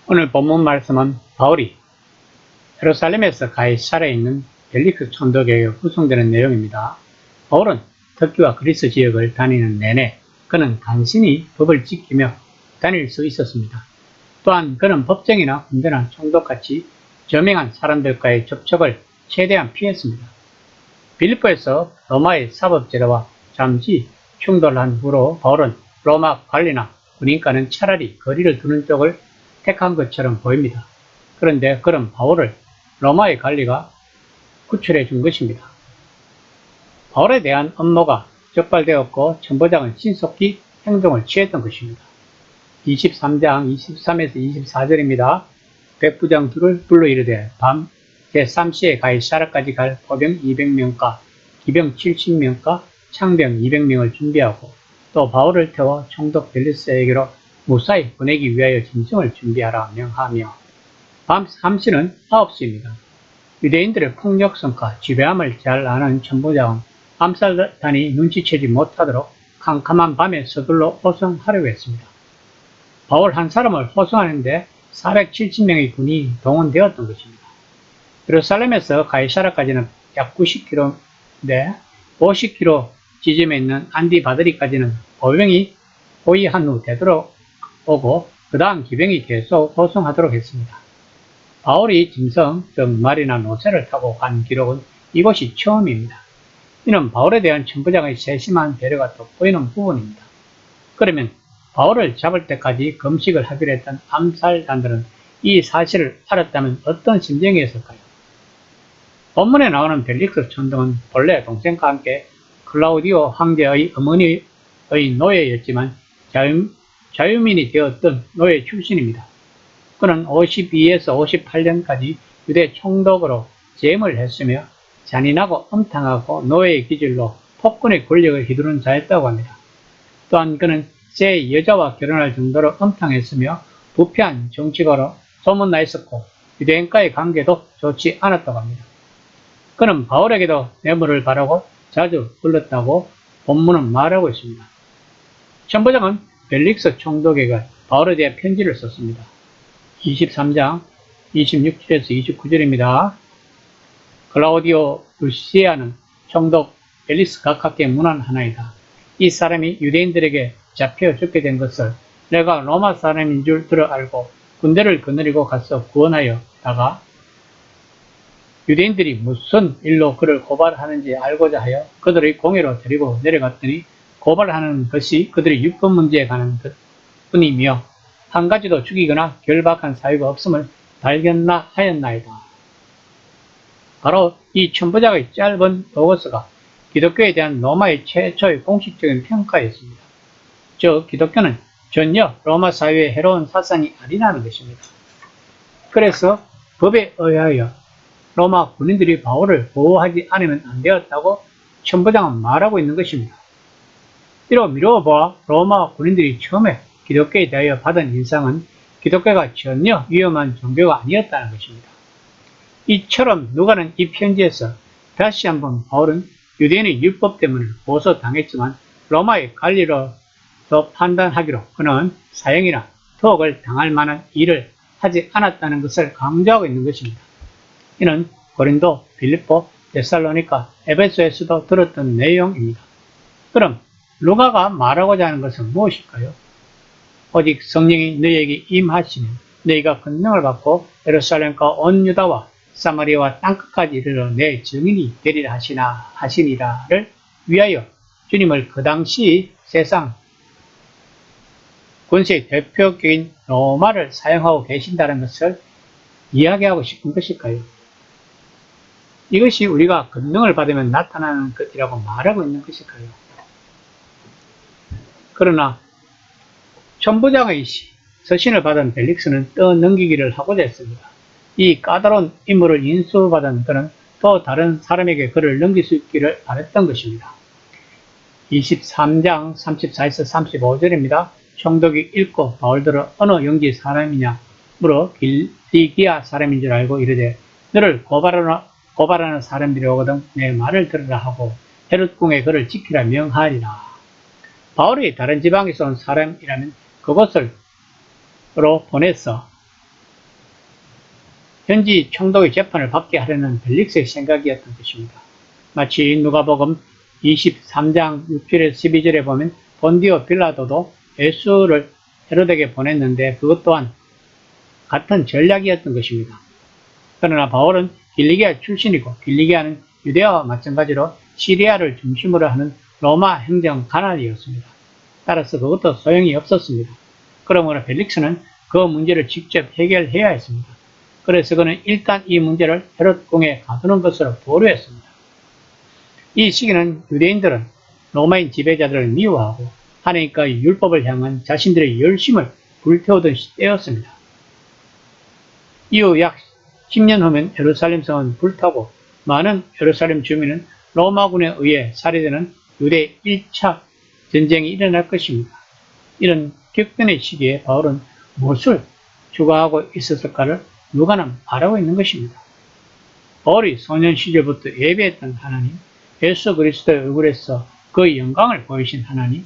오늘 본문 말씀은 바울이 예루살렘에서 가이사랴에 있는 벨리크 총독에게 후송되는 내용입니다. 바울은 터키와 그리스 지역을 다니는 내내 그는 간신히 법을 지키며 다닐 수 있었습니다. 또한 그는 법정이나 군대나 총독같이 저명한 사람들과의 접촉을 최대한 피했습니다. 빌립보에서 로마의 사법제도와 잠시 충돌한 후로 바울은 로마 관리나 군인과는 차라리 거리를 두는 쪽을 택한 것처럼 보입니다. 그런데 그런 바울을 로마의 관리가 구출해 준 것입니다. 바울에 대한 업무가 적발되었고 천부장은 신속히 행동을 취했던 것입니다. 23장 23에서 24절입니다. 백부장 둘을 불러 이르되 밤 제3시에 가이사랴까지 갈 포병 200명과 기병 70명과 창병 200명을 준비하고 또 바울을 태워 총독 벨리스에게로 무사히 보내기 위하여 짐승을 준비하라 명하며 밤 3시는 9시입니다. 유대인들의 폭력성과 지배함을 잘 아는 천부장은 암살단이 눈치채지 못하도록 캄캄한 밤에 서둘러 호송하려고 했습니다. 바울 한 사람을 호송하는데 470명의 군이 동원되었던 것입니다. 예루살렘에서 가이사랴까지는 약 90km인데 50km 지점에 있는 안디바드리까지는 보병이 호위한 후 되돌아오고 그 다음 기병이 계속 호송하도록 했습니다. 바울이 짐승, 즉 말이나 노새를 타고 간 기록은 이것이 처음입니다. 이는 바울에 대한 천부장의 세심한 배려가 돋보이는 부분입니다. 그러면 바울을 잡을 때까지 금식을 하기로 했던 암살단들은 이 사실을 알았다면 어떤 심정이었을까요? 본문에 나오는 벨릭스 총독은 본래 동생과 함께 클라우디오 황제의 어머니의 노예였지만 자유민이 되었던 노예 출신입니다. 그는 52에서 58년까지 유대 총독으로 재임을 했으며 잔인하고 엄탕하고 노예의 기질로 폭군의 권력을 휘두른 자였다고 합니다. 또한 그는 제 여자와 결혼할 정도로 엄탕했으며 부패한 정치가로 소문나 있었고 유대인과의 관계도 좋지 않았다고 합니다. 그는 바울에게도 뇌물을 바라고 자주 불렀다고 본문은 말하고 있습니다. 천부장은 벨릭스 총독에게 바울에 대해 편지를 썼습니다. 23장 26절에서 29절입니다. 클라우디오 루시아는 총독 벨릭스 각하께 문안하나이다. 이 사람이 유대인들에게 잡혀 죽게 된 것을 내가 로마 사람인 줄 들어 알고 군대를 거느리고 가서 구원하여다가 유대인들이 무슨 일로 그를 고발하는지 알고자 하여 그들의 공회로 데리고 내려갔더니 고발하는 것이 그들의 유권 문제에 관한 것뿐이며 한 가지도 죽이거나 결박한 사유가 없음을 발견하였나이다. 바로 이 천부장의 짧은 보고서가 기독교에 대한 로마의 최초의 공식적인 평가였습니다. 즉 기독교는 전혀 로마 사회의 해로운 사상이 아니라는 것입니다. 그래서 법에 의하여 로마 군인들이 바울을 보호하지 않으면 안 되었다고 천부장은 말하고 있는 것입니다. 이로 미루어보아 로마 군인들이 처음에 기독교에 대하여 받은 인상은 기독교가 전혀 위험한 종교가 아니었다는 것입니다. 이처럼 누가는 이 편지에서 다시 한번 바울은 유대인의 율법 때문에 고소당했지만 로마의 관리로서 판단하기로 그는 사형이나 투옥을 당할 만한 일을 하지 않았다는 것을 강조하고 있는 것입니다. 이는 고린도, 빌립보, 데살로니가, 에베소에서도 들었던 내용입니다. 그럼 누가가 말하고자 하는 것은 무엇일까요? 오직 성령이 너희에게 임하시면 너희가 권능을 받고 예루살렘과 온 유다와 사마리아와 땅끝까지 이르러 내 증인이 되리라 하시니라를 위하여 주님을 그 당시 세상 권세의 대표격인 로마를 사용하고 계신다는 것을 이야기하고 싶은 것일까요? 이것이 우리가 권능을 받으면 나타나는 것이라고 말하고 있는 것일까요? 그러나 천부장의 서신을 받은 벨릭스는 떠넘기기를 하고자 했습니다. 이 까다로운 임무를 인수받은 그는 또 다른 사람에게 그를 넘길 수 있기를 바랬던 것입니다. 23장 34에서 35절입니다. 총독이 읽고 바울들을 어느 영지 사람이냐 물어 길리기아 사람인 줄 알고 이르되 너를 고발하는 사람들이 오거든 내 말을 들으라 하고 헤롯궁에 그를 지키라 명하리라. 바울이 다른 지방에서 온 사람이라면 그곳으로 보내서 현지 총독의 재판을 받게 하려는 벨릭스의 생각이었던 것입니다. 마치 누가복음 23장 6절에서 12절에 보면 본디오 빌라도도 예수를 헤로데에게 보냈는데 그것 또한 같은 전략이었던 것입니다. 그러나 바울은 길리기아 출신이고 길리기아는 유대아와 마찬가지로 시리아를 중심으로 하는 로마 행정 가나안이었습니다. 따라서 그것도 소용이 없었습니다. 그러므로 벨릭스는 그 문제를 직접 해결해야 했습니다. 그래서 그는 일단 이 문제를 헤롯 궁에 가두는 것으로 보류했습니다. 이 시기는 유대인들은 로마인 지배자들을 미워하고 하나님과 율법을 향한 자신들의 열심을 불태우던 때였습니다. 이후 약 10년 후면 예루살렘 성은 불타고 많은 예루살렘 주민은 로마군에 의해 살해되는 유대 1차 전쟁이 일어날 것입니다. 이런 격변의 시기에 바울은 무엇을 추구하고 있었을까를 누가는 말하고 있는 것입니다. 바울이 소년 시절부터 예배했던 하나님, 예수 그리스도의 얼굴에서 그 영광을 보이신 하나님,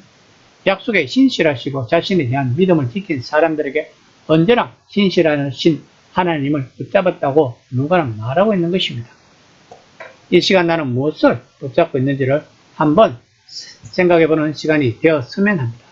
약속에 신실하시고 자신에 대한 믿음을 지킨 사람들에게 언제나 신실하신 하나님을 붙잡았다고 누가는 말하고 있는 것입니다. 이 시간 나는 무엇을 붙잡고 있는지를 한번 생각해보는 시간이 되었으면 합니다.